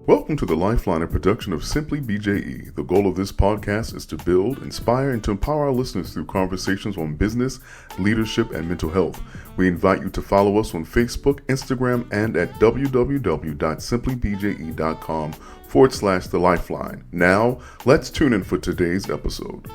Welcome to the Lifeline, a production of Simply BJE. The goal of this podcast is to build, inspire, and to empower our listeners through conversations on business, leadership, and mental health. We invite you to follow us on Facebook, Instagram, and at www.simplybje.com/The Lifeline. Now, let's tune in for today's episode.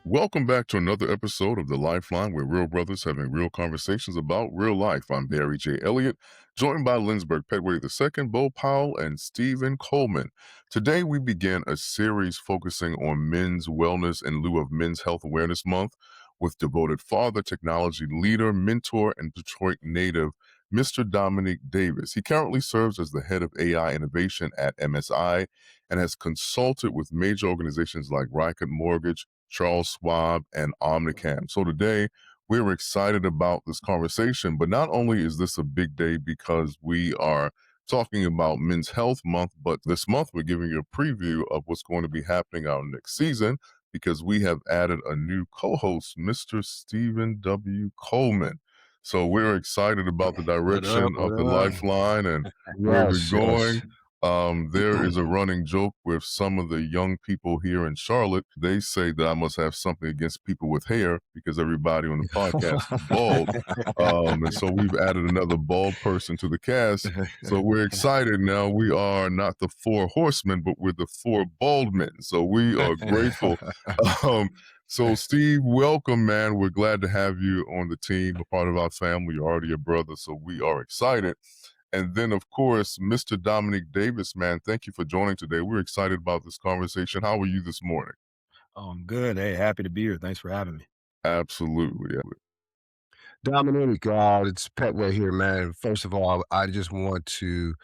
Welcome back to another episode of The Lifeline, where real brothers having real conversations about real life. I'm Barry J. Elliott, joined by Lindsberg Petway II, Bo Powell, and Stephen Coleman. Today, we begin a series focusing on men's wellness in lieu of Men's Health Awareness Month with devoted father, technology leader, mentor, and Detroit native, Mr. Dominique Davis. He currently serves as the head of AI innovation at MSI and has consulted with major organizations like Rocket Mortgage, Charles Schwab, and Omnicom. So today, we're excited about this conversation, but not only is this a big day because we are talking about Men's Health Month, but this month we're giving you a preview of what's going to be happening our next season because we have added a new co-host, Mr. Stephen W. Coleman. So we're excited about the direction of the Lifeline and where we're going. There is a running joke with some of the young people here in Charlotte. They say that I must have something against people with hair because everybody on the podcast is bald. And so we've added another bald person to the cast. So we're excited now. We are not the four horsemen, but we're the four bald men. So we are grateful. So Steve, welcome, man. We're glad to have you on the team, a part of our family. You're already a brother, so we are excited. And then, of course, Mr. Dominique Davis, man, thank you for joining today. We're excited about this conversation. How are you this morning? I'm good. Hey, happy to be here. Thanks for having me. Absolutely. Dominique, it's Petway here, man. First of all, I just want to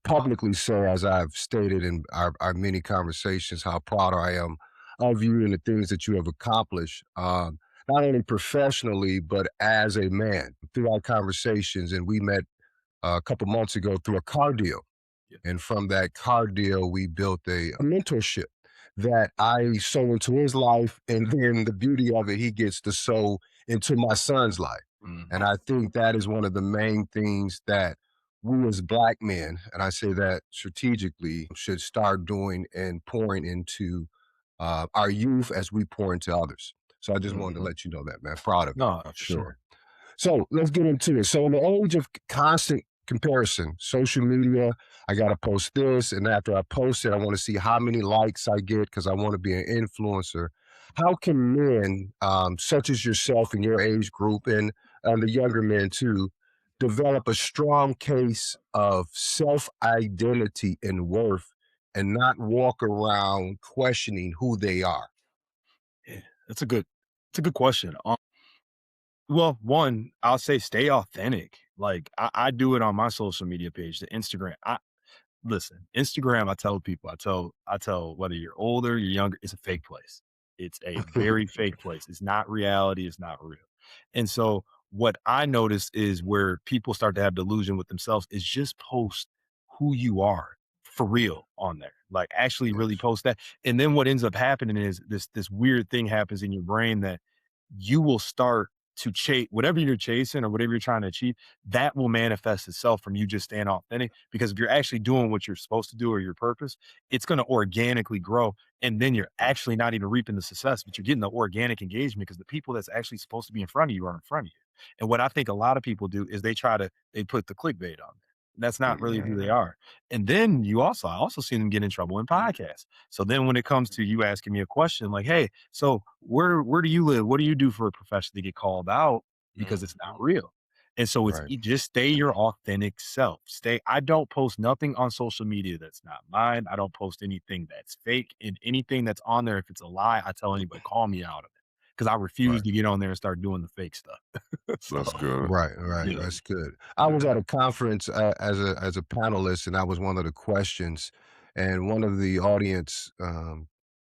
publicly say, as I've stated in our many conversations, how proud I am of you and the things that you have accomplished, not only professionally, but as a man. Through our conversations, and we met a couple months ago through a car deal. Yeah. And from that car deal, we built a mentorship that I sow into his life. And then the beauty of it, he gets to sow into my son's life. Mm-hmm. And I think that is one of the main things that we as Black men, and I say that strategically, should start doing and pouring into our youth as we pour into others. So I just wanted to let you know that, man. Proud of you. No, for sure. So let's get into it. So in the age of constant comparison, social media, I got to post this. And after I post it, I want to see how many likes I get because I want to be an influencer. How can men, such as yourself and your age group and the younger men too, develop a strong case of self-identity and worth and not walk around questioning who they are? Yeah, it's a good question. Well, one, I'll say stay authentic. Like I do it on my social media page, the Instagram. Listen, Instagram, I tell people, I tell whether you're older, you're younger, it's a fake place. It's a very fake place. It's not reality. It's not real. And so what I notice is where people start to have delusion with themselves is just post who you are for real on there. Like actually really post that. And then what ends up happening is this weird thing happens in your brain that you will start to chase whatever you're chasing or whatever you're trying to achieve, that will manifest itself from you just staying authentic. Because if you're actually doing what you're supposed to do or your purpose, it's going to organically grow. And then you're actually not even reaping the success, but you're getting the organic engagement because the people that's actually supposed to be in front of you are in front of you. And what I think a lot of people do is they put the clickbait on there. That's not really who they are. And then I also see them get in trouble in podcasts. So then when it comes to you asking me a question like, hey, so where do you live? What do you do for a profession? To get called out because it's not real. And so it's just stay your authentic self. I don't post nothing on social media that's not mine. I don't post anything that's fake, and anything that's on there. If it's a lie, I tell anybody, call me out of it. Because I refuse to get on there and start doing the fake stuff. That's good. Right. Yeah. That's good. I was at a conference as a panelist, and that was one of the questions. And one of the audience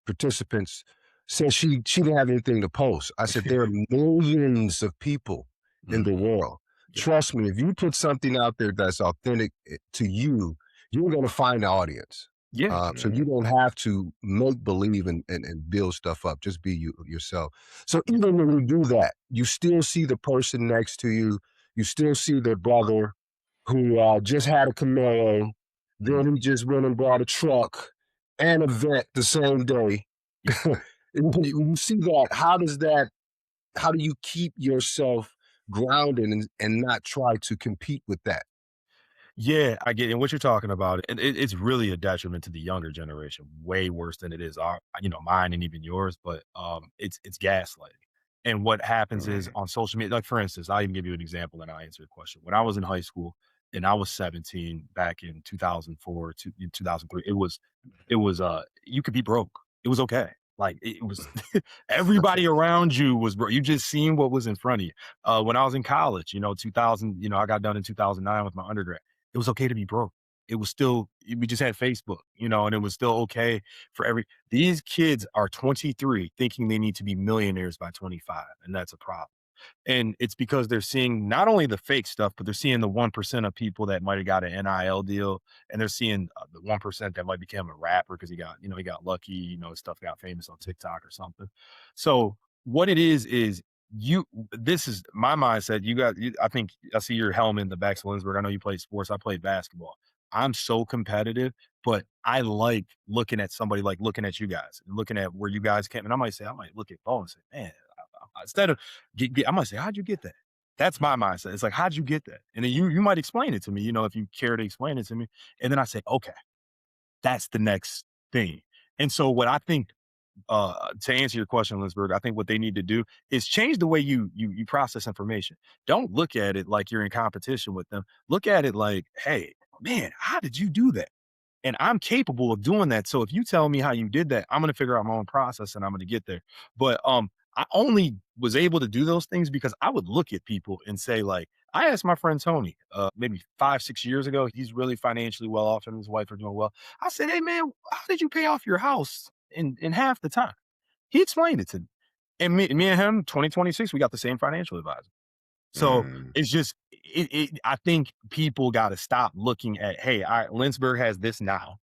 participants said she didn't have anything to post. I said, there are millions of people in the world. Yeah. Trust me, if you put something out there that's authentic to you, you're going to find an audience. Yeah. So you don't have to make believe and build stuff up. Just be yourself. So even when you do that, you still see the person next to you. You still see their brother who just had a Camaro Then he just went and bought a truck and a vet the same day. When you see that, how do you keep yourself grounded and not try to compete with that? Yeah, I get it. And what you're talking about, and it's really a detriment to the younger generation, way worse than it is mine and even yours. But it's gaslighting. And what happens is Mm. on social media, like for instance, I'll even give you an example and I'll answer your question. When I was in high school and I was 17 back in 2004 to in 2003, it was you could be broke. It was okay. Like it was everybody around you was broke. You just seen what was in front of you. When I was in college, 2000, I got done in 2009 with my undergrad. It was okay to be broke. It was still we just had Facebook, and it was still okay for these kids are 23 thinking they need to be millionaires by 25, and that's a problem. And it's because they're seeing not only the fake stuff, but they're seeing the 1% of people that might have got an NIL deal, and they're seeing the 1% that might become a rapper because he got lucky, his stuff got famous on TikTok or something. So what it is this is my mindset. I think I see your helmet in the back, Lindbergh. I know you play sports. I played basketball. I'm so competitive, but I like looking at somebody like looking at you guys and looking at where you guys came. And I might look at Bo and say, man, instead of I might say, how'd you get that? That's my mindset. It's like, how'd you get that? And then you might explain it to me, if you care to explain it to me. And then I say, okay, that's the next thing. And so what I think to answer your question, Linsberg, I think what they need to do is change the way you process information. Don't look at it like you're in competition with them. Look at it like, hey, man, how did you do that? And I'm capable of doing that. So if you tell me how you did that, I'm going to figure out my own process and I'm going to get there. But I only was able to do those things because I would look at people and say, like, I asked my friend Tony, maybe 5, 6 years ago. He's really financially well off, and his wife are doing well. I said, "Hey, man, how did you pay off your house in half the time?" He explained it to me, and me and him, 2026, we got the same financial advisor. So Mm. it's just, I think people got to stop looking at, hey, Lynchburg has this now,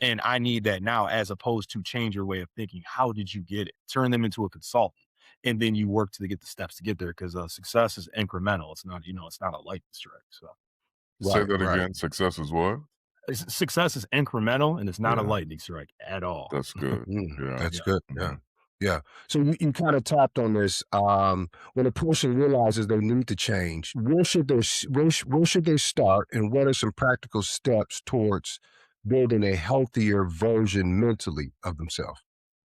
and I need that now, as opposed to change your way of thinking. How did you get it? Turn them into a consultant, and then you work to get the steps to get there. Because success is incremental. It's not, it's not a lightning strike. So Say Right, that right. again. Success is what? success is incremental, and it's not a Yeah, lightning strike at all. that's good. Yeah. That's Yeah. good. Yeah. Mhm. Yeah. So you kind of tapped on this. When a person realizes they need to change, where should they start, and what are some practical steps towards building a healthier version mentally of themselves?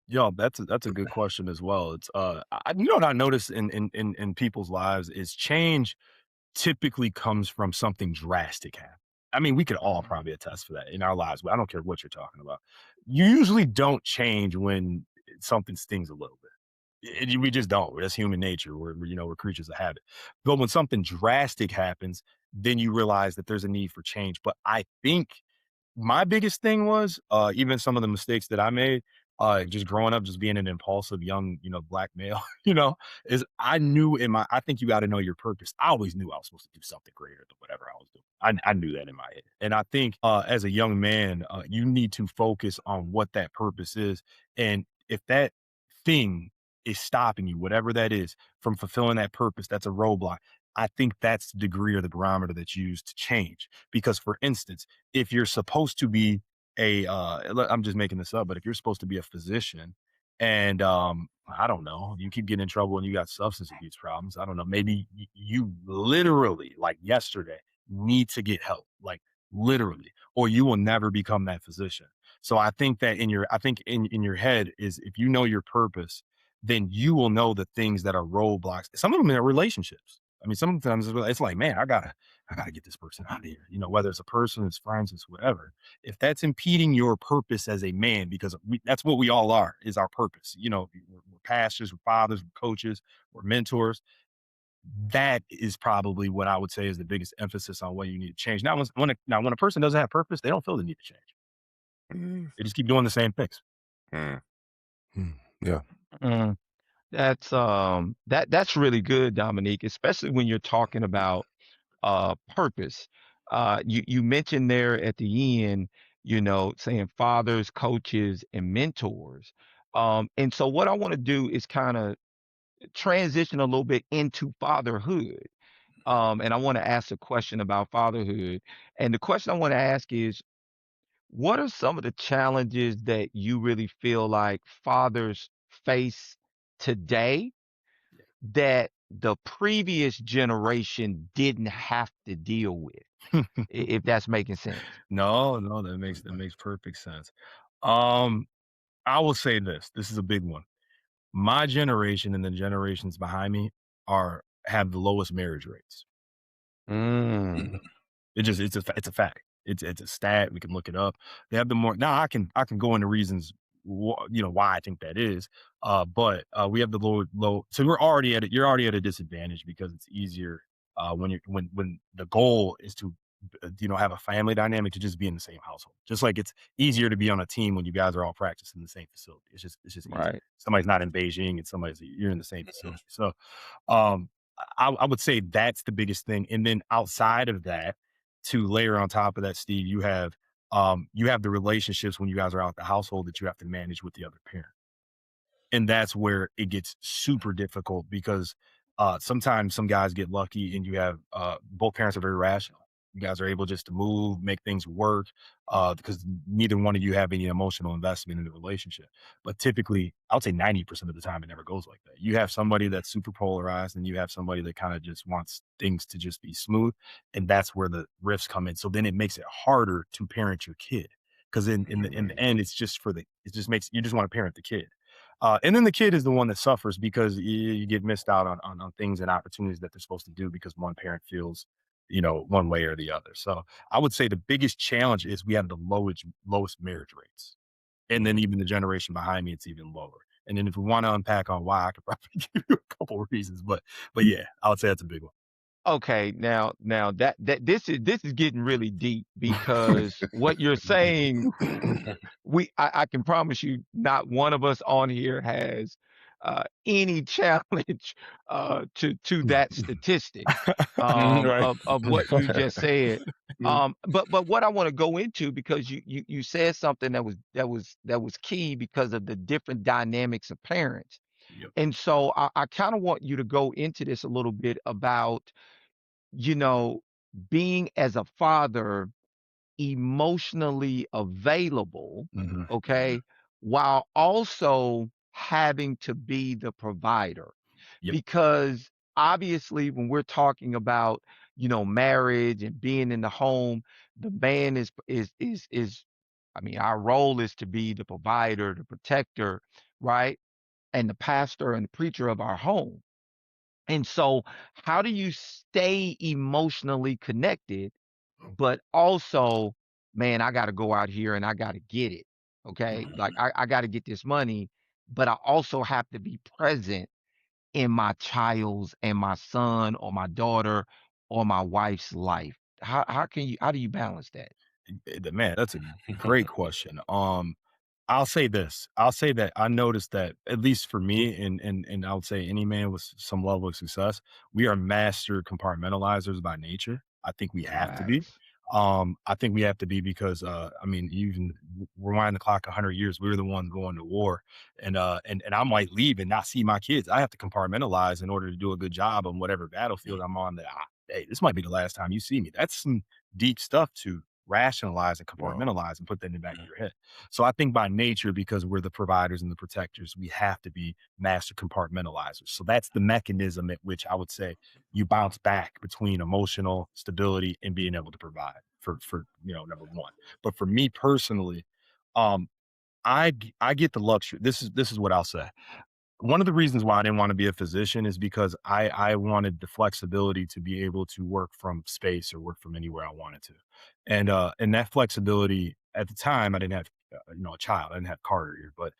Yo, that's a good question as well. It's what I notice in people's lives is change typically comes from something drastic happen. I mean, we could all probably attest for that in our lives. I don't care what you're talking about. You usually don't change when something stings a little bit. We just don't. That's human nature. We're creatures of habit. But when something drastic happens, then you realize that there's a need for change. But I think my biggest thing was, even some of the mistakes that I made, just growing up, just being an impulsive young, black male, is I think you got to know your purpose. I always knew I was supposed to do something greater than whatever I was doing. I knew that in my head. And I think, as a young man, you need to focus on what that purpose is. And if that thing is stopping you, whatever that is, from fulfilling that purpose, that's a roadblock. I think that's the degree or the barometer that's used to change. Because, for instance, if you're supposed to be I'm just making this up, but if you're supposed to be a physician and I don't know, you keep getting in trouble and you got substance abuse problems, I don't know, maybe you literally, like yesterday, need to get help, like literally, or you will never become that physician. So I think that in your head is, if you know your purpose, then you will know the things that are roadblocks. Some of them are relationships. I mean, sometimes it's like, man, I gotta get this person out of here. Whether it's a person, it's friends, it's whatever. If that's impeding your purpose as a man, because that's what we all are, is our purpose. We're pastors, we're fathers, we're coaches, we're mentors. That is probably what I would say is the biggest emphasis on what you need to change. Now, when a person doesn't have purpose, they don't feel the need to change. Mm. They just keep doing the same things. Mm. Yeah. Mm, that's really good, Dominique, especially when you're talking about purpose. You mentioned there at the end, saying fathers, coaches, and mentors. And so what I want to do is kind of transition a little bit into fatherhood. And I want to ask a question about fatherhood. And the question I want to ask is, what are some of the challenges that you really feel like fathers face today that the previous generation didn't have to deal with, if that's making sense? No, no, that makes perfect sense. Um, I will say this. This is a big one. My generation and the generations behind me have the lowest marriage rates. Mm. It's a fact. It's a stat. We can look it up. They have the more now. I can go into reasons, why I think that is. But we have the low. So we're already at it. You're already at a disadvantage because it's easier when the goal is to have a family dynamic to just be in the same household. Just like it's easier to be on a team when you guys are all practicing in the same facility. It's just easier. Right. Somebody's not in Beijing and you're in the same facility. So um, I would say that's the biggest thing. And then outside of that, to layer on top of that, Steve, you have the relationships when you guys are out the household that you have to manage with the other parent. And that's where it gets super difficult because sometimes some guys get lucky and you have both parents are very rational. You guys are able just to move, make things work because neither one of you have any emotional investment in the relationship. But typically, I would say 90% of the time, it never goes like that. You have somebody that's super polarized and you have somebody that kind of just wants things to just be smooth. And that's where the rifts come in. So then it makes it harder to parent your kid because in the end, it just makes you just want to parent the kid. And then the kid is the one that suffers because you get missed out on things and opportunities that they're supposed to do because one parent feels, one way or the other. So I would say the biggest challenge is we have the lowest marriage rates. And then even the generation behind me, it's even lower. And then if we want to unpack on why, I could probably give you a couple of reasons, but yeah, I would say that's a big Okay, now that this is getting really deep because what you're saying, I can promise you, not one of us on here has any challenge to that statistic Mhm, right. of what you just said. Mm. But what I want to go into because you said something that was key because of the different dynamics of parents. one. And so I kind of want you to go into this a little bit about you know, being as a father emotionally available, Mhm. okay, while also having to be the provider. Yep. Because obviously, when we're talking about, marriage and being in the home, the man is, I mean, our role is to be the provider, the protector, right? And the pastor and the preacher of our home. And so, how do you stay emotionally connected, but also, man, I got to go out here and I got to get it. Okay. Like, I got to get this money, but I also have to be present in my child's and my son or my daughter or my wife's life. How do you balance that? Man, that's a great question. I'll say this. I'll say that I noticed that at least for me, and I would say any man with some level of success, we are master compartmentalizers by nature. I think we have to be. Facts. I think we have to be because I mean, even rewind the clock 100 years, we were the ones going to war, and I might leave and not see my kids. I have to compartmentalize in order to do a good job on whatever battlefield I'm on. Hey, this might be the last time you see me. That's some deep stuff to rationalize and Wow. compartmentalize and put that in the back of your head. So I think by nature, because we're the providers and the protectors, we have to be master compartmentalizers. So that's the mechanism at which I would say you bounce back between emotional stability and being able to provide for number one. But for me personally, um, I get the luxury. This is what I'll say. One of the reasons why I didn't want to be a physician is because I wanted the flexibility to be able to work from space or work from anywhere I wanted to. And that flexibility at the time I didn't have a child. I didn't have Carter here, but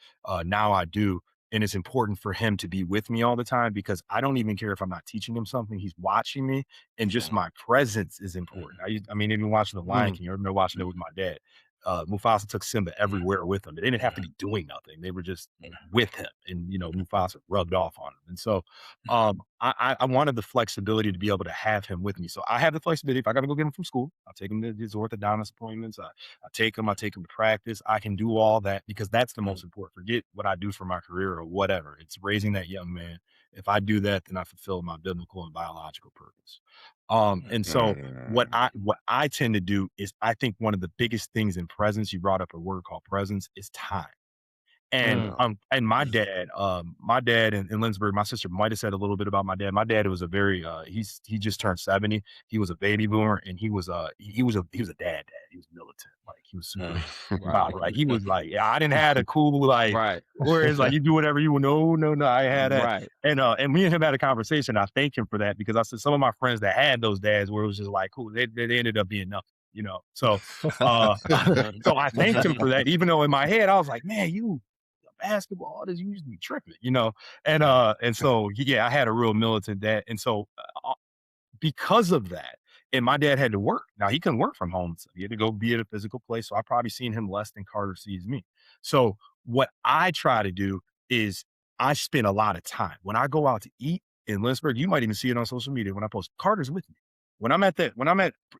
now I do. And it's important for him to be with me all the time because I don't even care if I'm not teaching him something. He's watching me, and just my presence is important. I mean, even watching The Lion Mm. King, I remember watching it with my dad. Mufasa took Simba everywhere with him. They didn't have to be doing nothing. They were just with him, and Mufasa rubbed off on him. And so, I wanted the flexibility to be able to have him with me. So I have the flexibility. If I got to go get him from school, I'll take him to his orthodontist appointments. I take him. I take him to practice. I can do all that because that's the most important. Forget what I do for my career or whatever. It's raising that young man. If I do that, then I fulfill my biblical and biological purpose. And so what I tend to do is, I think one of the biggest things in presence, you brought up a word called presence, is time. And and my dad in Lynchburg, my sister might have said a little bit about my dad. My dad was a very he just turned 70. He was a baby boomer, and he was a dad. He was militant. Like, he was super wow. Like, he was like, yeah, I didn't have a cool, like, Right. whereas, like, you do whatever you want. No, I had that. Right. And me and him had a conversation. I thank him for that, because I said some of my friends that had those dads where it was just like, cool, they ended up being nothing, you know. So so I thanked him for that, even though in my head I was like, man, you basketball, this used to be tripping, you know. And so yeah, I had a real militant dad. And so because of that, and my dad had to work. Now, he couldn't work from home, so he had to go be at a physical place. So I probably seen him less than Carter sees me. So what I try to do is, I spend a lot of time when I go out to eat in Lynchburg. You might even see it on social media when I post, Carter's with me.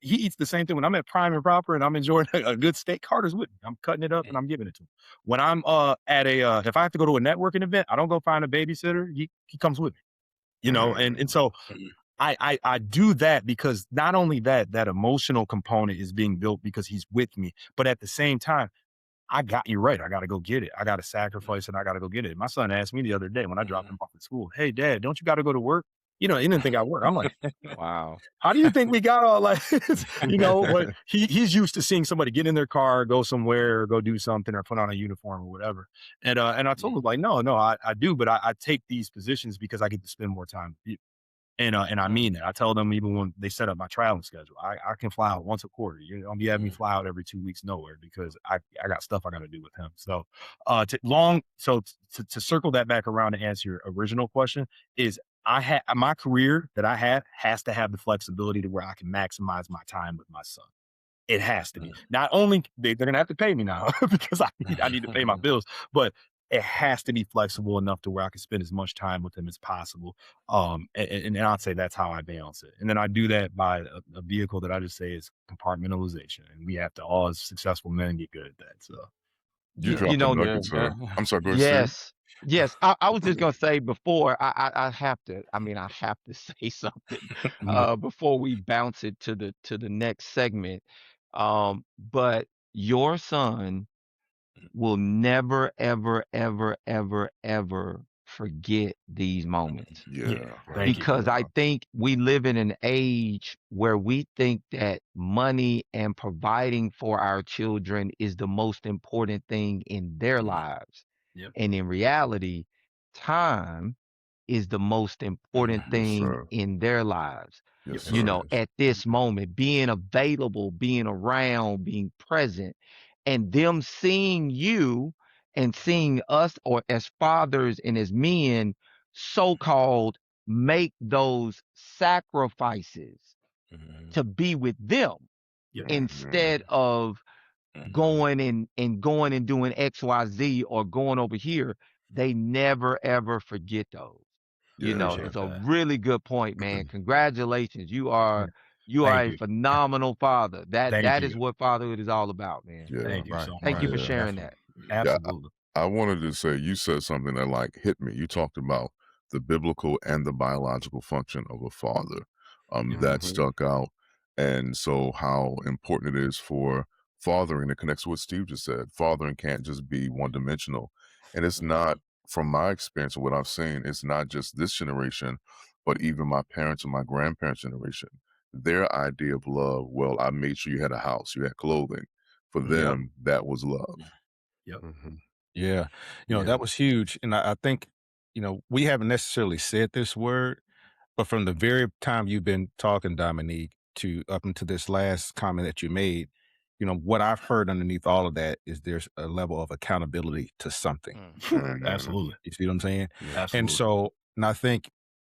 He eats the same thing. When I'm at Prime and Proper and I'm enjoying a good steak, Carter's with me. I'm cutting it up and I'm giving it to him. When I'm at if I have to go to a networking event, I don't go find a babysitter. He comes with me, you know. And so I do that, because not only that emotional component is being built because he's with me, but at the same time, you're right. I got to go get it. I got to sacrifice and I got to go get it. My son asked me the other day when I dropped him off at school, hey, Dad, don't you got to go to work? You know, he didn't think I work. I'm like, Wow. how do you think we got all like this? You know, but he's used to seeing somebody get in their car, go somewhere, or go do something, or put on a uniform or whatever. And I told him, like, no, I do, but I take these positions because I get to spend more time with you. And I mean that. I tell them, even when they set up my traveling schedule, I can fly out once a quarter. You don't be having me fly out every 2 weeks nowhere, because I got stuff I got to do with him. So to circle that back around to answer your original question, is my career that I have has to have the flexibility to where I can maximize my time with my son. It has to be. Not only they're gonna have to pay me now because I need to pay my bills, but it has to be flexible enough to where I can spend as much time with him as possible. And I'd say that's how I balance it. And then I do that by a vehicle that I just say is compartmentalization. And we have to, all as successful men, get good at that. So You You dropped the know, nuggets, sir. I'm sorry, go ahead, Steve. yes. Yes. I was just gonna say before I have to, I mean, I have to say something before we bounce it to the next segment. But your son will never, ever, ever, ever, ever forget these moments. Yeah. thank you. Because I think we live in an age where we think that money and providing for our children is the most important thing in their lives. Yep. And in reality, time is the most important Yes, thing sir. in their lives. Yes, You sir. know, at this moment, being available, being around, being present, and them seeing you and seeing us, or as fathers and as men, so-called make those sacrifices to be with them Yep. instead of going and doing XYZ or going over here. They never ever forget those. You know, Appreciate it's a that. really good point, man. Congratulations. You are Thank a you. phenomenal father. Thank That you. is what fatherhood is all about, man. Yeah. Thank you so Thank much. you for Yeah. sharing that. Absolutely. I wanted to say, you said something that like hit me. You talked about the biblical and the biological function of a father. That stuck out. And so how important it is for fathering, it connects to what Steve just said. Fathering can't just be one dimensional. And it's not, from my experience and what I've seen, it's not just this generation, but even my parents and my grandparents' generation. Their idea of love, well, I made sure you had a house, you had clothing. For them, that was love. Yep. Yeah. You know, Yeah. that was huge. And I think, we haven't necessarily said this word, but from the very time you've been talking, Dominique, to up into this last comment that you made, what I've heard underneath all of that is there's a level of accountability to something. Absolutely. You see what I'm saying? Absolutely. And so, and I think,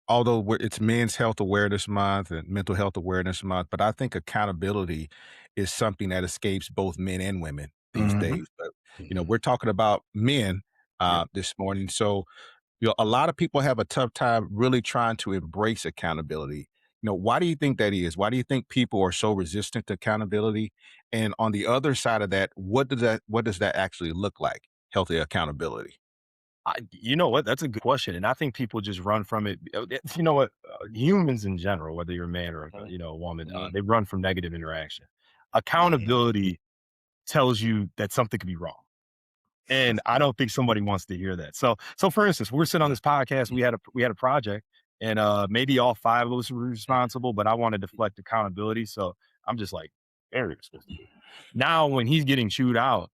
although it's Men's Health Awareness Month and Mental Health Awareness Month, but I think accountability is something that escapes both men and women these days. But, we're talking about men this morning. So, a lot of people have a tough time really trying to embrace accountability. Why do you think that is? Why do you think people are so resistant to accountability? And on the other side of that, what does that actually look like? Healthy accountability. You know what? That's a good question, and I think people just run from it. You know what? Humans in general, whether you're a man or a woman, they run from negative interaction. Accountability tells you that something could be wrong, and I don't think somebody wants to hear that. So for instance, we're sitting on this podcast. We had a project, and maybe all five of us were responsible, but I want to deflect accountability, so I'm just like, Eric's supposed to do it. Now, when he's getting chewed out,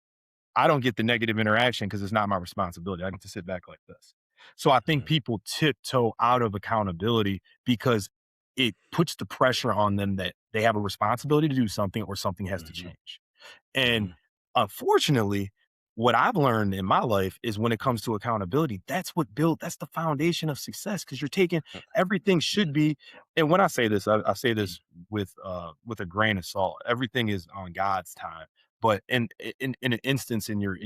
I don't get the negative interaction because it's not my responsibility. I get to sit back like this. So I think people tiptoe out of accountability because it puts the pressure on them that they have a responsibility to do something or something has to change. And unfortunately, what I've learned in my life is when it comes to accountability, that's the foundation of success. Cause you're taking everything should be. And when I say this, I say this with a grain of salt. Everything is on God's time. But in an instance in your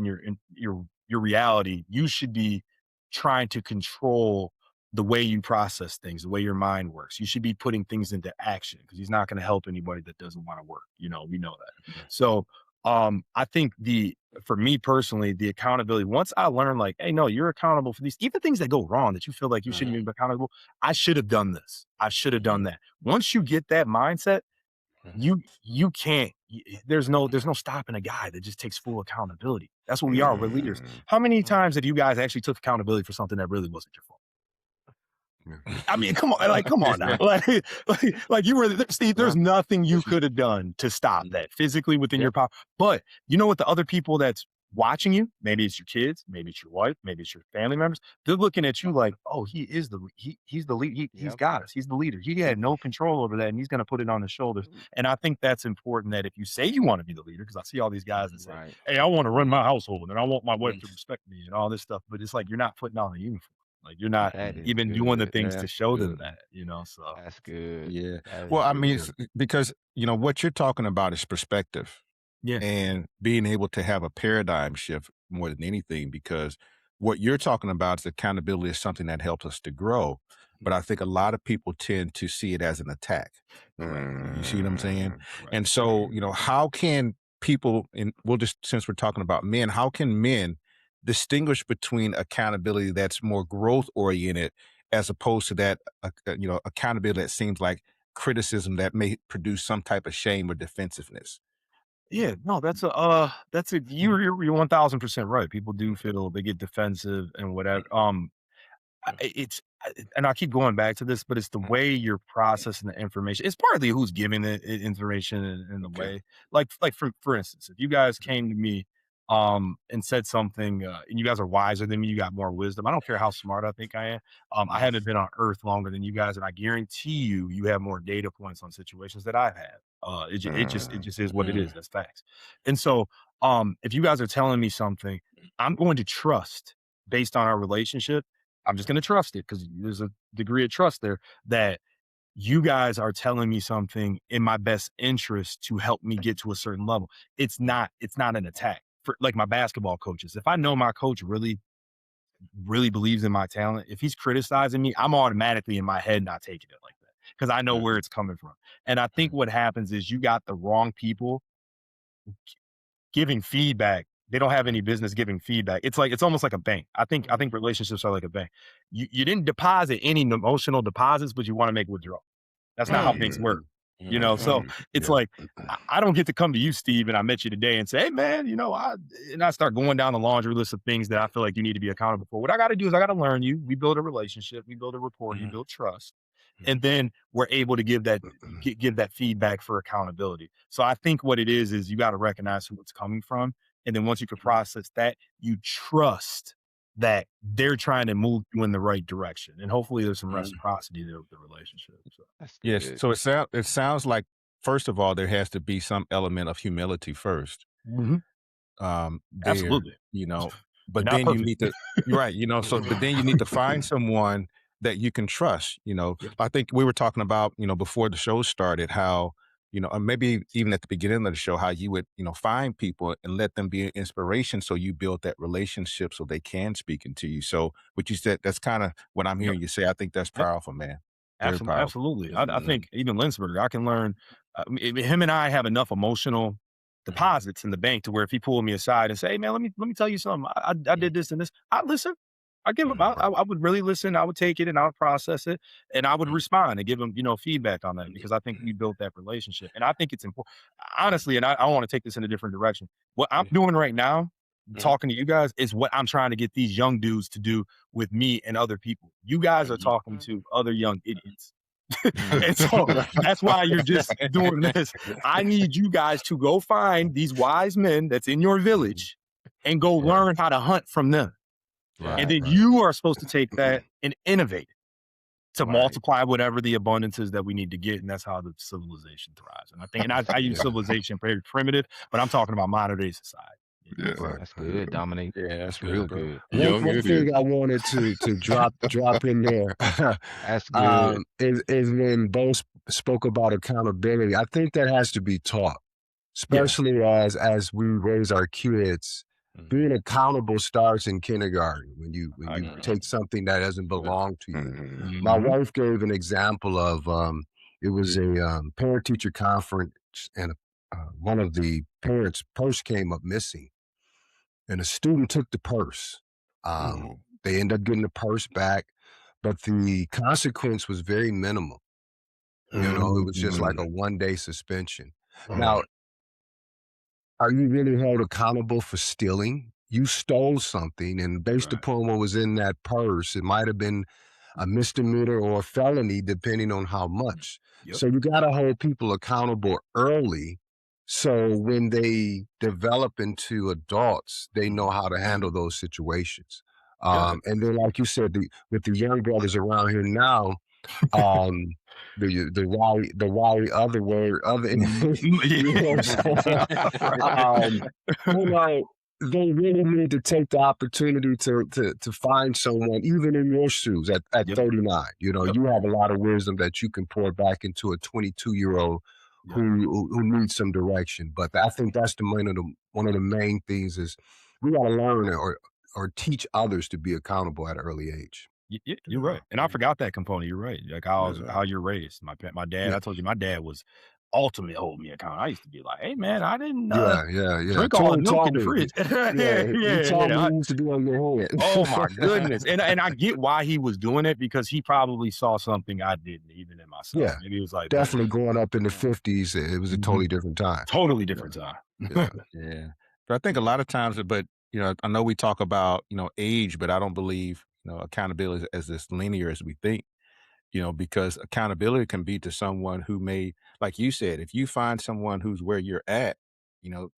reality, you should be trying to control the way you process things, the way your mind works. You should be putting things into action because he's not going to help anybody that doesn't want to work. We know that. So I think for me personally, the accountability, once I learned like, hey, no, you're accountable for these, even things that go wrong that you feel like you shouldn't even be accountable. I should have done this. I should have done that. Once you get that mindset, you can't, there's no stopping a guy that just takes full accountability. That's what we are. We're leaders. How many times have you guys actually took accountability for something that really wasn't your fault? I mean, come on now. Like you were, Steve, there's nothing you could have done to stop that physically within your power. But you know what? The other people that's watching you, maybe it's your kids, maybe it's your wife, maybe it's your family members. They're looking at you like, oh, he's the lead. He's got us. He's the leader. He had no control over that. And he's going to put it on his shoulders. And I think that's important that if you say you want to be the leader, because I see all these guys that say, hey, I want to run my household and I want my wife to respect me and all this stuff. But it's like, you're not putting on the uniform. Like you're not even doing the things to show them that, so. That's good. Yeah. That Well, is I mean, good. because, what you're talking about is perspective Yeah. and being able to have a paradigm shift more than anything, because what you're talking about is accountability is something that helps us to grow. But I think a lot of people tend to see it as an attack. You see what I'm saying? And so, how can people, and since we're talking about men, how can men distinguish between accountability that's more growth oriented as opposed to that, accountability that seems like criticism that may produce some type of shame or defensiveness? Yeah, no, you're 1000% right. People do feel they get defensive and whatever. It's and I keep going back to this, but it's the way you're processing the information. It's partly who's giving the information in the way. Like for instance, if you guys came to me and said something and you guys are wiser than me, you got more wisdom. I don't care how smart I think I am. I haven't been on earth longer than you guys, and I guarantee you have more data points on situations that I've had. It just is what it is. That's facts. And so if you guys are telling me something, I'm going to trust based on our relationship. I'm just going to trust it because there's a degree of trust there that you guys are telling me something in my best interest to help me get to a certain level. It's not an attack. For like my basketball coaches, if I know my coach really believes in my talent, if he's criticizing me, I'm automatically in my head not taking it like that because I know where it's coming from. And I think what happens is you got the wrong people giving feedback. They don't have any business giving feedback. It's almost like a bank. I think relationships are like a bank. You didn't deposit any emotional deposits, but you want to make withdrawal. That's not how banks work. So it's like I don't get to come to you, Steve, and I met you today and say, hey man, I start going down the laundry list of things that I feel like you need to be accountable for. What I got to do is I got to learn you. We build a relationship, we build a rapport, you build trust. And then we're able to give that feedback for accountability. So I think what it is you got to recognize who it's coming from. And then once you can process that, you trust that they're trying to move you in the right direction. And hopefully there's some reciprocity there with the relationship. So. Yes. So it sounds like, first of all, there has to be some element of humility first. Absolutely. But then you need to, right, but then you need to find someone that you can trust. I think we were talking about, before the show started, how, or maybe even at the beginning of the show, how you would, find people and let them be an inspiration. So you build that relationship so they can speak into you. So what you said, that's kind of what I'm hearing you say. I think that's powerful, man. Absolutely. I think even Linsberger, I can learn, him and I have enough emotional deposits in the bank to where if he pulled me aside and say, hey man, let me tell you something. I did this and this. I listen. I give them. I would really listen. I would take it and I would process it, and I would respond and give them, feedback on that, because I think we built that relationship, and I think it's important. Honestly, and I want to take this in a different direction. What I'm doing right now, talking to you guys, is what I'm trying to get these young dudes to do with me and other people. You guys are talking to other young idiots. And so that's why you're just doing this. I need you guys to go find these wise men that's in your village and go learn how to hunt from them. And then you are supposed to take that and innovate it to multiply whatever the abundance is that we need to get. And that's how the civilization thrives. And I think, I use civilization very primitive, but I'm talking about modern day society. Yeah, That's good, Dominique. Yeah, that's real good. good. One thing I wanted to drop in there That's good. is when both spoke about accountability. I think that has to be taught, especially as we raise our kids. Being accountable starts in kindergarten when you take something that doesn't belong to you. My wife gave an example of it was a parent-teacher conference, and one of the parents' purse came up missing. And a student took the purse. They ended up getting the purse back, but the consequence was very minimal. It was just like a 1-day suspension. Now, are you really held accountable for stealing? You stole something, and based upon what was in that purse, it might have been a misdemeanor or a felony, depending on how much. So you got to hold people accountable early, so when they develop into adults, they know how to handle those situations. And then, like you said, with the young brothers around here now, the why other word other they really need to take the opportunity to find someone, even in your shoes at 39. You have a lot of wisdom that you can pour back into a 22-year-old who needs some direction. But I think that's one of the main things is we got to learn or teach others to be accountable at an early age. You're right. And I forgot that component. You're right. Like how you're raised. My dad, I told you, my dad was ultimately holding me accountable. I used to be like, hey man, I didn't drink all the milk in the fridge. He told me he used to be on your head. Oh my goodness. And I get why he was doing it, because he probably saw something I didn't, even in myself. Yeah. Maybe it was like definitely growing up in the 50s, it was a totally different time. Totally different time. Yeah. But I think a lot of times, I know we talk about, age, but I don't believe, accountability as this linear as we think, because accountability can be to someone who may, like you said, if you find someone who's where you're at,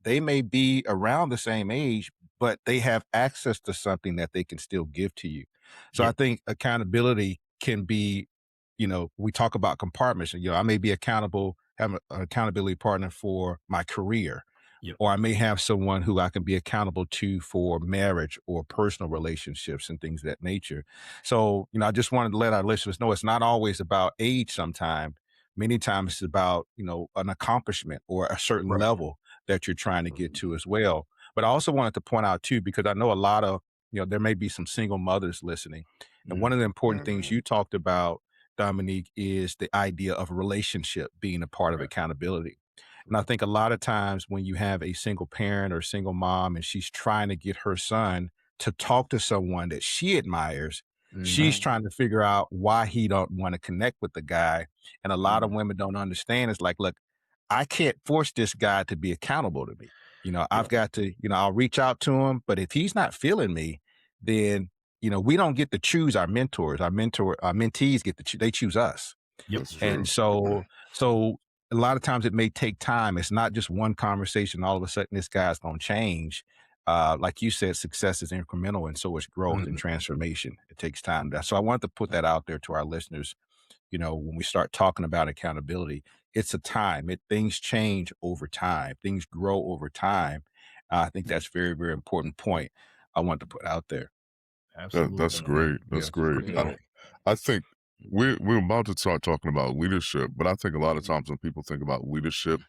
they may be around the same age, but they have access to something that they can still give to you. So I think accountability can be, we talk about compartments. I may be accountable, have an accountability partner for my career. Or I may have someone who I can be accountable to for marriage or personal relationships and things of that nature. So, I just wanted to let our listeners know it's not always about age sometimes. Many times it's about, an accomplishment or a certain level that you're trying to get to as well. But I also wanted to point out too, because I know a lot of, there may be some single mothers listening. And one of the important things you talked about, Dominique, is the idea of relationship being a part of accountability. And I think a lot of times when you have a single parent or single mom and she's trying to get her son to talk to someone that she admires, she's trying to figure out why he don't want to connect with the guy. And a lot of women don't understand. It's like, look, I can't force this guy to be accountable to me. I've got to, I'll reach out to him, but if he's not feeling me, then, we don't get to choose our mentors. Our mentees they choose us. And so a lot of times it may take time. It's not just one conversation. All of a sudden, this guy's going to change. Like you said, success is incremental, and so is growth and transformation. It takes time. So I wanted to put that out there to our listeners. When we start talking about accountability, it's a time. Things change over time. Things grow over time. I think that's a very, very important point I want to put out there. Absolutely. That's great. That's great. I think we're about to start talking about leadership, but I think a lot of times when people think about leadership,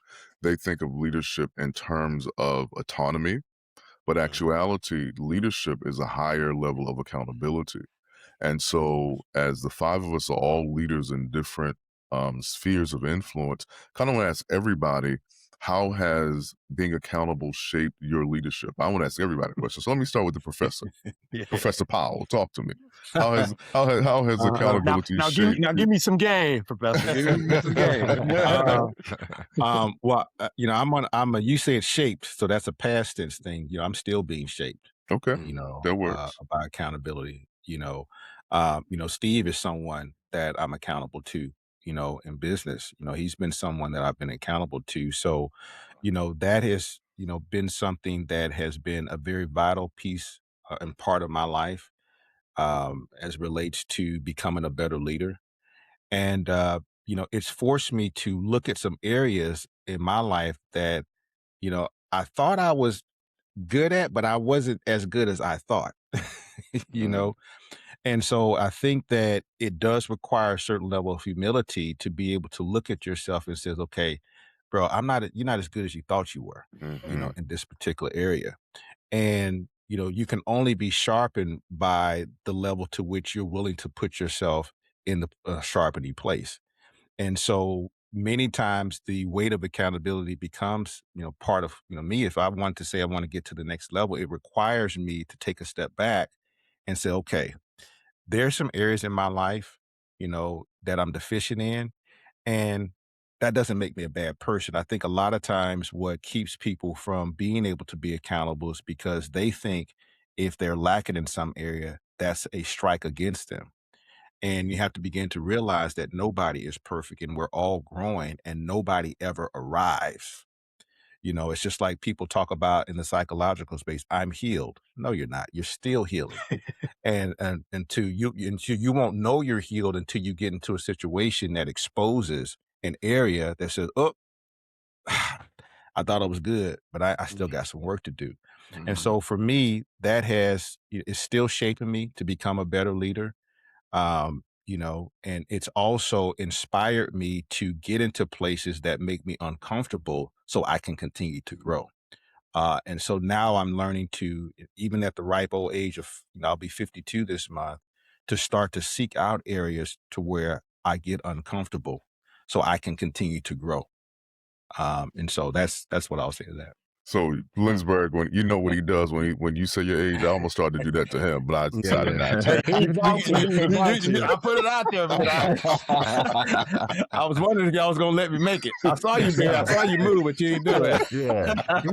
they think of leadership in terms of autonomy, but actuality, leadership is a higher level of accountability. And so as the five of us are all leaders in different spheres of influence, kind of want to ask everybody, how has being accountable shaped your leadership? I want to ask everybody a question. So let me start with the professor. Yeah. Professor Powell, talk to me. How has accountability Now shaped give me some game, Professor. Give me some game. Well, you said shaped, so that's a past tense thing. I'm still being shaped, Okay, that works. by accountability. Steve is someone that I'm accountable to, in business. He's been someone that I've been accountable to. So, that has, been something that has been a very vital piece and part of my life, as relates to becoming a better leader. And, it's forced me to look at some areas in my life that, I thought I was good at, but I wasn't as good as I thought, you know? And so I think that it does require a certain level of humility to be able to look at yourself and says, okay, bro, you're not as good as you thought you were, in this particular area. And, you can only be sharpened by the level to which you're willing to put yourself in the sharpening place. And so many times the weight of accountability becomes, part of, me. If I want to say I want to get to the next level, it requires me to take a step back and say, okay, there's some areas in my life, that I'm deficient in. And that doesn't make me a bad person. I think a lot of times what keeps people from being able to be accountable is because they think if they're lacking in some area, that's a strike against them. And you have to begin to realize that nobody is perfect and we're all growing and nobody ever arrives. It's just like people talk about in the psychological space, I'm healed. No, you're not. You're still healing. And until you won't know you're healed until you get into a situation that exposes an area that says, oh, I thought I was good, but I still got some work to do. And so for me, it's still shaping me to become a better leader. And it's also inspired me to get into places that make me uncomfortable so I can continue to grow. And so now I'm learning to, even at the ripe old age of, I'll be 52 this month, to start to seek out areas to where I get uncomfortable so I can continue to grow. And so that's what I'll say to that. So Lindsberg, when you know what he does when you say your age, I almost started to do that to him, but I decided not to. I put it out there, but I was wondering if y'all was gonna let me make it. I saw you, man. I saw you move, but you ain't do it. Yeah, he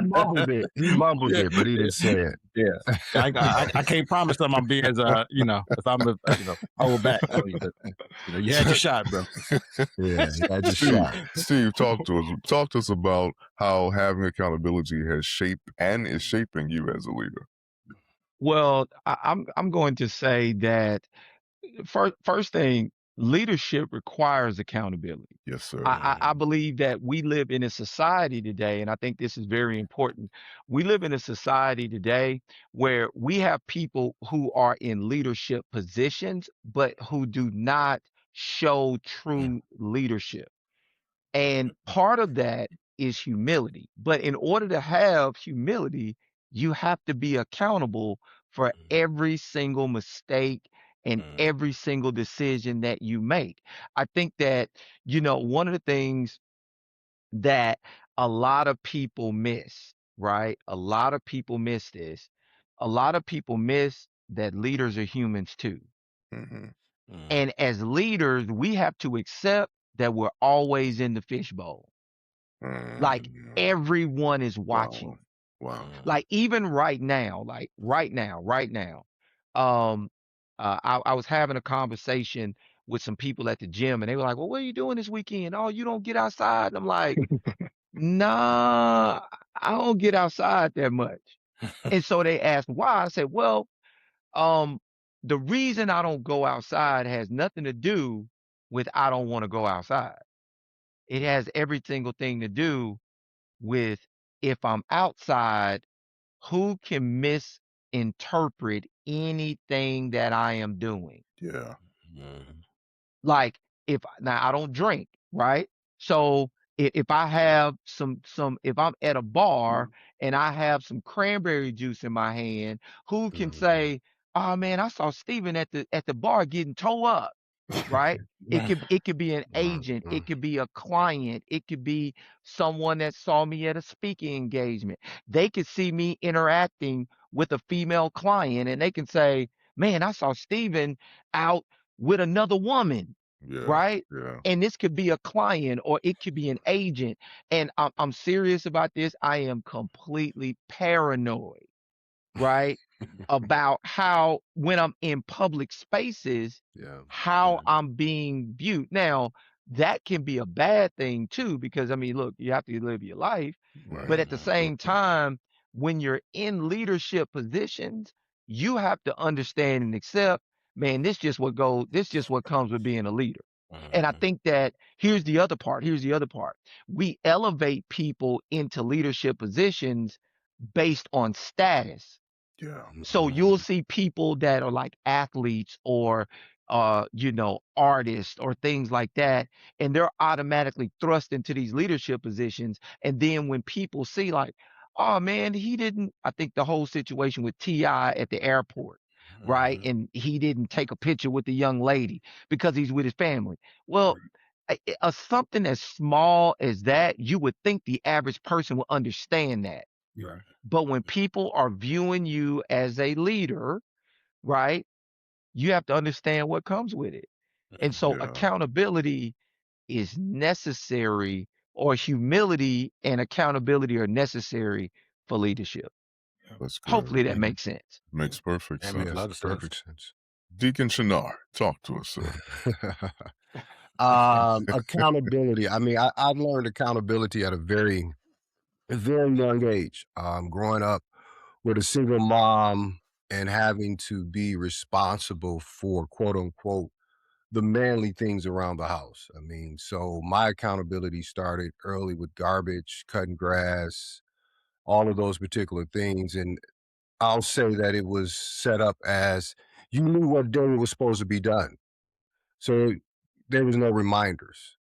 mumbled it. He mumbled it, but he didn't say it. Yeah, I can't promise them I'm being as if I'm hold back. You had your shot, bro. Yeah, you had your shot. Steve, talk to us. Talk to us about how having accountability has shaped and is shaping you as a leader. Well, I'm going to say that first thing, leadership requires accountability. Yes, sir. I believe that we live in a society today, and I think this is very important. We live in a society today where we have people who are in leadership positions, but who do not show true leadership. And part of that is humility. But in order to have humility, you have to be accountable for every single mistake and every single decision that you make. I think that, one of the things that a lot of people miss, right? A lot of people miss this. A lot of people miss that leaders are humans too. And as leaders, we have to accept that we're always in the fishbowl. Like everyone is watching. Wow. Like even right now, I was having a conversation with some people at the gym and they were like, well, what are you doing this weekend? Oh, you don't get outside. And I'm like, nah, I don't get outside that much. And so they asked why. I said, well, the reason I don't go outside has nothing to do with I don't want to go outside. It has every single thing to do with if I'm outside, who can misinterpret anything that I am doing? Yeah. Like if now I don't drink, right? So if I have some if I'm at a bar and I have some cranberry juice in my hand, who can say, "Oh man, I saw Steven at the bar getting toe up." right? It could be an agent, Mhm. it could be a client, it could be someone that saw me at a speaking engagement. They could see me interacting with a female client and they can say, "Man, I saw Steven out with another woman." Yeah, Right? yeah, And this could be a client or it could be an agent. And I'm serious about this. I am completely paranoid, right? About how when I'm in public spaces, Yeah. how I'm being viewed. Now, that can be a bad thing too, because I mean, look, you have to live your life, right. but at the same time, when you're in leadership positions, you have to understand and accept, man, this just what comes with being a leader. And I think that here's the other part. We elevate people into leadership positions based on status. Yeah, So you'll see people that are like athletes or artists or things like that, and they're automatically thrust into these leadership positions. And then when people see like, oh man, he didn't, I think the whole situation with T.I. at the airport, right? And he didn't take a picture with the young lady because he's with his family. Well, something as small as that, you would think the average person would understand that. Right. But when people are viewing you as a leader, right, you have to understand what comes with it. And so yeah. accountability is necessary, or humility and accountability are necessary for leadership. That's good. Hopefully that makes sense. Makes perfect That makes a sense. lot of sense. Perfect sense. Deacon Shinar, talk to us, sir. Accountability. I mean, I've learned accountability at a very young age. Growing up with a single mom and having to be responsible for quote unquote the manly things around the house. I mean, so my accountability started early with garbage, cutting grass, all of those particular things. And I'll say that it was set up as you knew what day it was supposed to be done. So there was no reminders.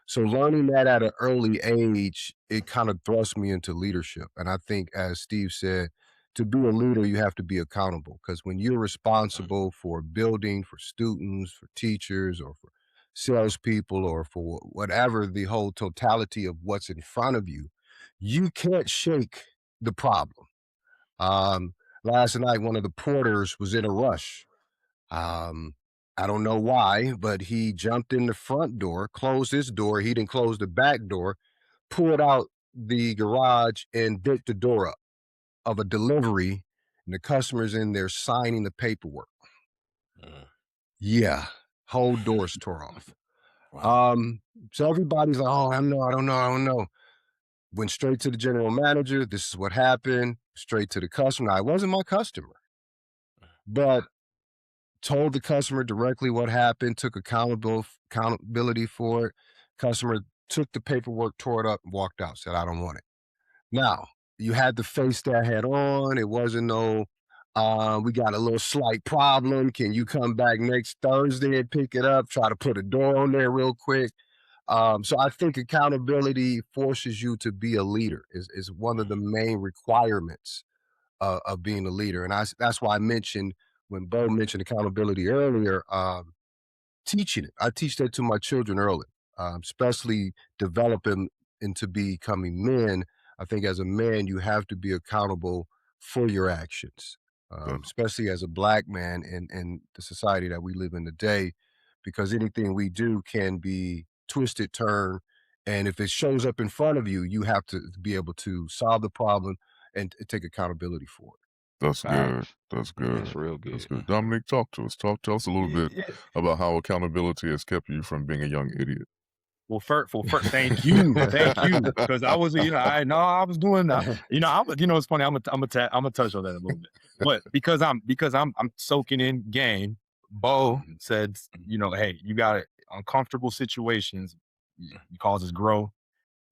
So learning that at an early age, it kind of thrust me into leadership. And I think, as Steve said, to be a leader, you have to be accountable, because when you're responsible for building, for students, for teachers, or for salespeople, or for whatever the whole totality of what's in front of you, you can't shake the problem. Um, Last night, one of the porters was in a rush. um, I don't know why, but he jumped in the front door, closed his door. He didn't close the back door, pulled out the garage and bent the door up of a delivery. And the customer's in there signing the paperwork. Yeah, whole doors tore off. So everybody's like, oh, I don't know. Went straight to the general manager. This is what happened. Straight to the customer. Now, it wasn't my customer, but told the customer directly what happened, took accountability for it. Customer took the paperwork, tore it up, and walked out, said, I don't want it. Now, you had to face that head on. It wasn't no, we got a little slight problem. Can you come back next Thursday and pick it up? Try to put a door on there real quick. So I think accountability forces you to be a leader, is one of the main requirements of being a leader. And that's why I mentioned, when Bo mentioned accountability earlier, teaching it. I teach that to my children early, especially developing into becoming men. I think as a man, you have to be accountable for your actions, especially as a black man in the society that we live in today, because anything we do can be twisted, turned, and if it shows up in front of you, you have to be able to solve the problem and take accountability for it. That's good. Facts. That's That's good. real That's good. good. Dominique, talk to us. Tell us a little bit Yeah. about how accountability has kept you from being a young idiot. Well, first, thank you, because I was, I was doing, it's funny. I'm gonna touch on that a little bit, but because I'm soaking in game. Bo said, hey, you got it. Uncomfortable situations, causes growth,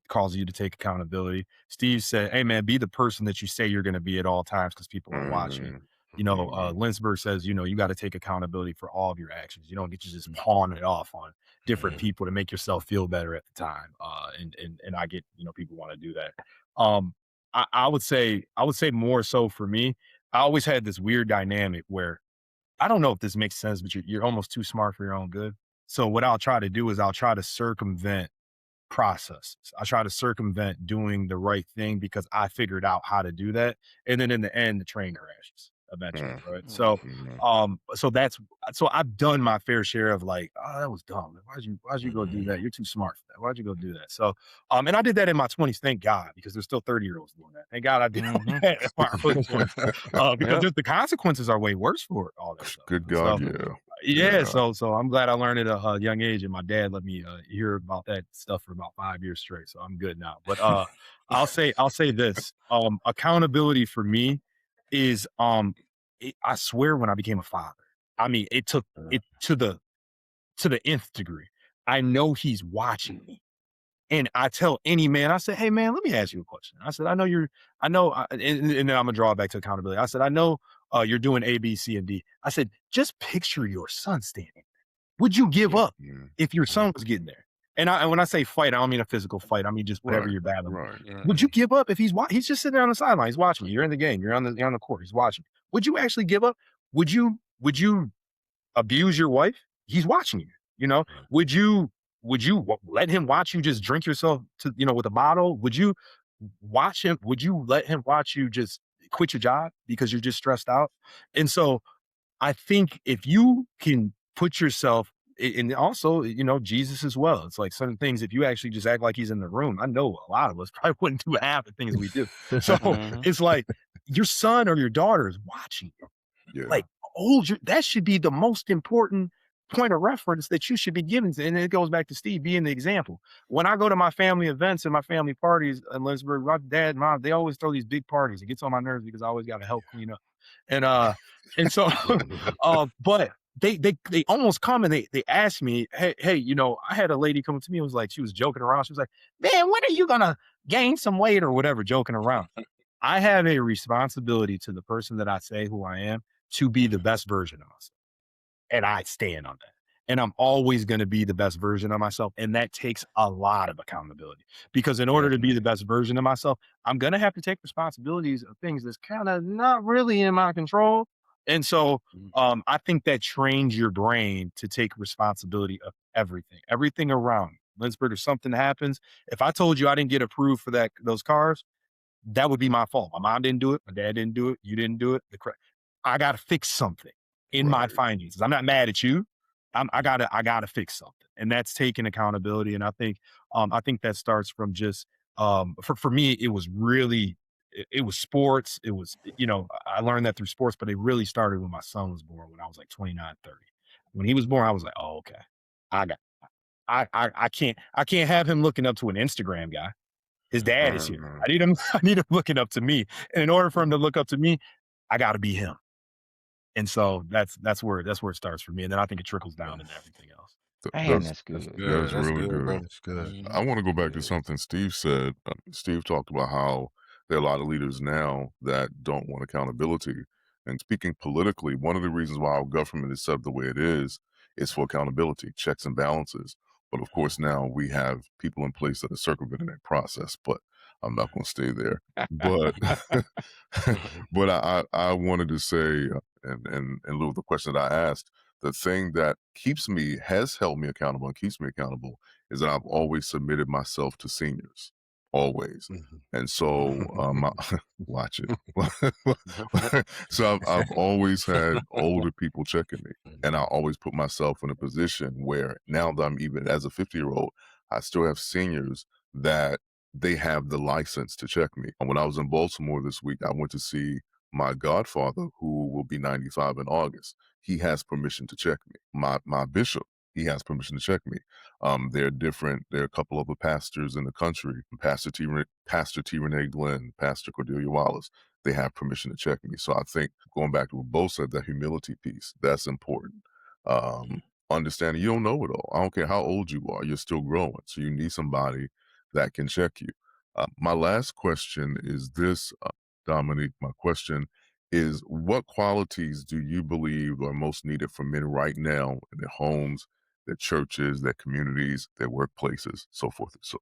calls you to take accountability. Steve said, hey man, be the person that you say you're going to be at all times because people are watching. Linsberg says, you got to take accountability for all of your actions. You don't get to just pawn it off on different people to make yourself feel better at the time. And I get, people want to do that. I would say more so for me, I always had this weird dynamic where I don't know if this makes sense, but you're almost too smart for your own good. So what I'll try to do is I'll try to circumvent processes. I try to circumvent doing the right thing because I figured out how to do that. And then in the end, the train crashes eventually. Mm, Right. So, so so I've done my fair share of like, oh, that was dumb. Why'd you go do that? You're too smart for that. Why'd you go do that? So, and I did that in my 20s, thank God, because there's still 30-year-olds doing that. Thank God I did that in my early 20s. Because the consequences are way worse for all that stuff. good So, God, yeah. yeah, so I'm glad I learned at a young age, and my dad let me hear about that stuff for about 5 years straight. So I'm good now. But I'll say this: accountability for me is I swear when I became a father, I mean it took it to the nth degree. I know he's watching me. And I tell any man, I said, "Hey man, let me ask you a question." I said, and then I'm gonna draw it back to accountability. I said, "I know you're doing A, B, C, and D." I said, "Just picture your son standing. Would you give up if your son was getting there?" And when I say fight, I don't mean a physical fight. I mean just whatever Right, you're battling. right. Would you give up if he's just sitting there on the sideline? He's watching you. You're in the game. You're on the court. He's watching. Would you actually give up? Would you abuse your wife? He's watching you. You know, would you let him watch you just drink yourself to with a bottle? Would you watch him? Would you let him watch you just quit your job because you're just stressed out? And so I think if you can put yourself and also, Jesus as well. It's like certain things, if you actually just act like he's in the room, I know a lot of us probably wouldn't do half the things we do. So it's like your son or your daughter is watching you. Yeah. Like, that should be the most important point of reference that you should be giving. And it goes back to Steve being the example. When I go to my family events and my family parties in Lynchburg, my dad, mom, they always throw these big parties. It gets on my nerves because I always got to help clean up. And so, but they almost come and they ask me, hey, I had a lady come to me and was like, she was joking around. She was like, man, when are you gonna gain some weight or whatever, joking around? I have a responsibility to the person that I say who I am to be the best version of myself. And I stand on that. And I'm always going to be the best version of myself. And that takes a lot of accountability because in order to be the best version of myself, I'm going to have to take responsibilities of things that's kind of not really in my control. And so I think that trains your brain to take responsibility of everything around you. Lynchburg, if something happens, if I told you I didn't get approved for those cars, that would be my fault. My mom didn't do it. My dad didn't do it. You didn't do it. I got to fix something in my finances. I'm not mad at you. I gotta fix something, and that's taking accountability. And I think that starts from just for me, it was really it was sports. It was I learned that through sports, but it really started when my son was born when I was like 29, 30. When he was born, I was like, oh okay, I got I can't have him looking up to an Instagram guy. His dad is here. I need him looking up to me. And in order for him to look up to me, I got to be him. And so that's where it starts for me. And then I think it trickles down into everything else. Man, That's that's good. that's really good. That's good. I want to go back to something Steve said. Steve talked about how there are a lot of leaders now that don't want accountability. And speaking politically, one of the reasons why our government is set up the way it is for accountability, checks and balances. But of course, now we have people in place that are circumventing that process. But I'm not going to stay there. But but I wanted to say, in lieu of the question that I asked, the thing that has held me accountable and keeps me accountable is that I've always submitted myself to seniors, always. And so, watch it. So I've always had older people checking me, and I always put myself in a position where now that I'm even as a 50-year-old, I still have seniors that they have the license to check me. And when I was in Baltimore this week, I went to see my godfather, who will be 95 in August. He has permission to check me. My bishop, he has permission to check me. There are a couple of the pastors in the country, Pastor T. Renee Glenn, Pastor Cordelia Wallace. They have permission to check me. So I think going back to what Bo said, that humility piece, that's important. Understanding you don't know it all. I don't care how old you are, you're still growing. So you need somebody that can check you. My last question is this, Dominique. My question is, what qualities do you believe are most needed for men right now in their homes, their churches, their communities, their workplaces, so forth and so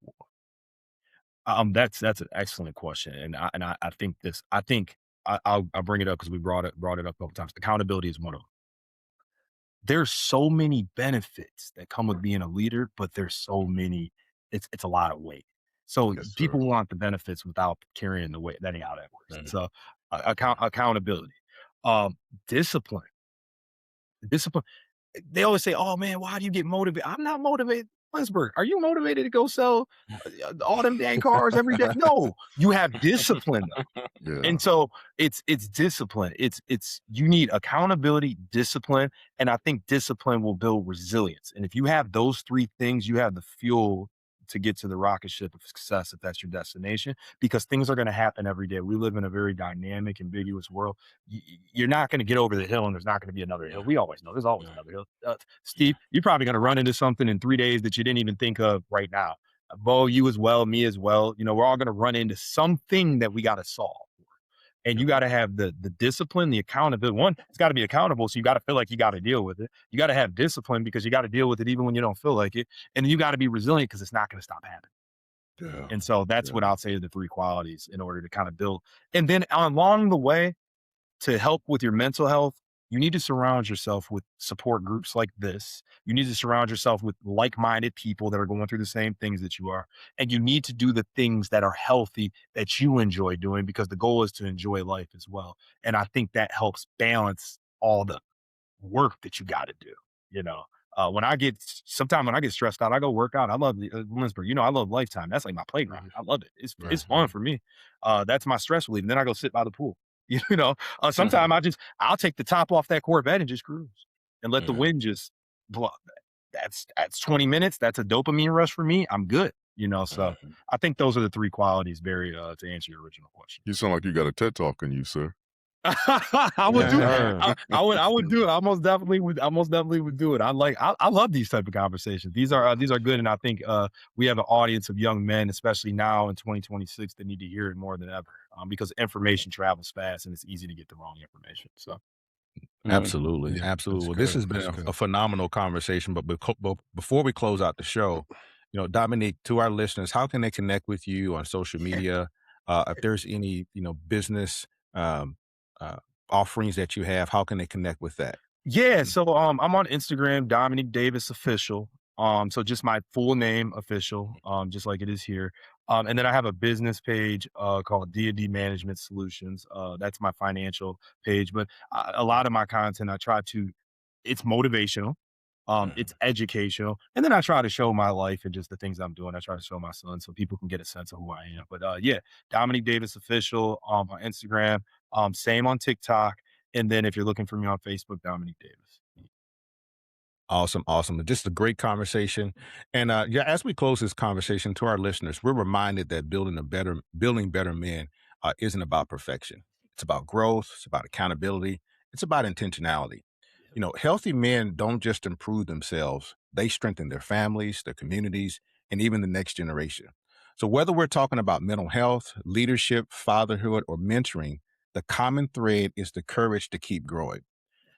on? That's an excellent question, and I think I'll bring it up because we brought it up a couple times. Accountability is one of them. there's so many benefits that come with being a leader, but there's so many, it's a lot of weight. So Yes, sir. people want the benefits without carrying the weight. That ain't how that works. So accountability, um, discipline, discipline. They always say, "Oh man, why do you get motivated?" I'm not motivated. Winsberg, are you motivated to go sell all them dang cars every day? No, you have discipline though. Yeah. And so it's discipline. It's you need accountability, discipline, and I think discipline will build resilience. And if you have those three things, you have the fuel to get to the rocket ship of success if that's your destination, because things are going to happen every day. We live in a very dynamic, ambiguous world. You're not going to get over the hill and there's not going to be another hill. We always know there's always another hill. Steve, you're probably going to run into something in 3 days that you didn't even think of right now. Bo, you as well, me as well. You know, we're all going to run into something that we got to solve. And you got to have the discipline, the accountability. One, it's got to be accountable. So you got to feel like you got to deal with it. You got to have discipline because you got to deal with it even when you don't feel like it. And you got to be resilient because it's not going to stop happening. Yeah. And so that's what I'll say are the three qualities in order to kind of build. And then along the way, to help with your mental health, you need to surround yourself with support groups like this. You need to surround yourself with like-minded people that are going through the same things that you are. And you need to do the things that are healthy that you enjoy doing, because the goal is to enjoy life as well. And I think that helps balance all the work that you got to do. You know, sometimes when I get stressed out, I go work out. I love Lindsberg. You know, I love Lifetime. That's like my playground. I love it. It's fun for me. That's my stress relief. And then I go sit by the pool. You know, sometimes I'll take the top off that Corvette and just cruise and let the wind just blow. That's 20 minutes. That's a dopamine rush for me. I'm good. You know, so I think those are the three qualities, Barry, to answer your original question. You sound like you got a TED Talk in you, sir. I would do it. I would do it. I most definitely would do it. I love these type of conversations. These are good. And I think we have an audience of young men, especially now in 2026, that need to hear it more than ever, because information travels fast and it's easy to get the wrong information. So. Absolutely. Yeah, Absolutely. Well, that's this has good. been That's good. a phenomenal conversation. But before we close out the show, you know, Dominique, to our listeners, how can they connect with you on social media? If there's any, you know, business offerings that you have, how can they connect with that? Yeah, so I'm on Instagram, Dominique Davis Official. So just my full name, official, just like it is here. And then I have a business page called D&D Management Solutions. That's my financial page. But a lot of my content, it's motivational, it's educational, and then I try to show my life and just the things I'm doing. I try to show my son so people can get a sense of who I am. But yeah, Dominique Davis Official on Instagram, same on TikTok. And then if you're looking for me on Facebook, Dominique Davis. Awesome. Awesome. Just a great conversation. And yeah, as we close this conversation, to our listeners, we're reminded that building better men isn't about perfection. It's about growth. It's about accountability. It's about intentionality. You know, healthy men don't just improve themselves. They strengthen their families, their communities, and even the next generation. So whether we're talking about mental health, leadership, fatherhood, or mentoring, the common thread is the courage to keep growing.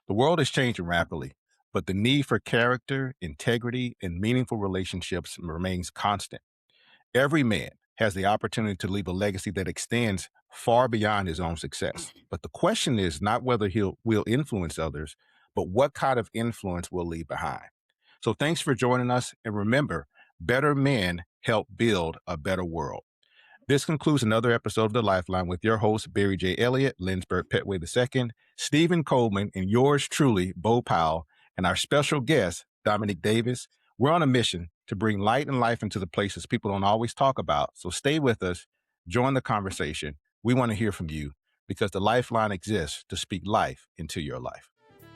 The world is changing rapidly, but the need for character, integrity, and meaningful relationships remains constant. Every man has the opportunity to leave a legacy that extends far beyond his own success. But the question is not whether will influence others, but what kind of influence we'll leave behind. So thanks for joining us. And remember, better men help build a better world. This concludes another episode of The Lifeline with your host, Barry J. Elliott, Lindsberg Petway II, Stephen Coleman, and yours truly, Bo Powell, and our special guest, Dominique Davis. We're on a mission to bring light and life into the places people don't always talk about. So stay with us, join the conversation. We want to hear from you because The Lifeline exists to speak life into your life.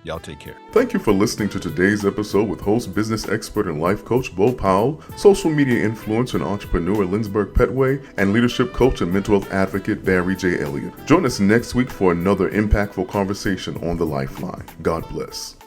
Y'all take care. Thank you for listening to today's episode with host, business expert, and life coach Bo Powell, social media influencer and entrepreneur Lindsberg Petway, and leadership coach and mental health advocate Barry J. Elliott. Join us next week for another impactful conversation on The Lifeline. God bless.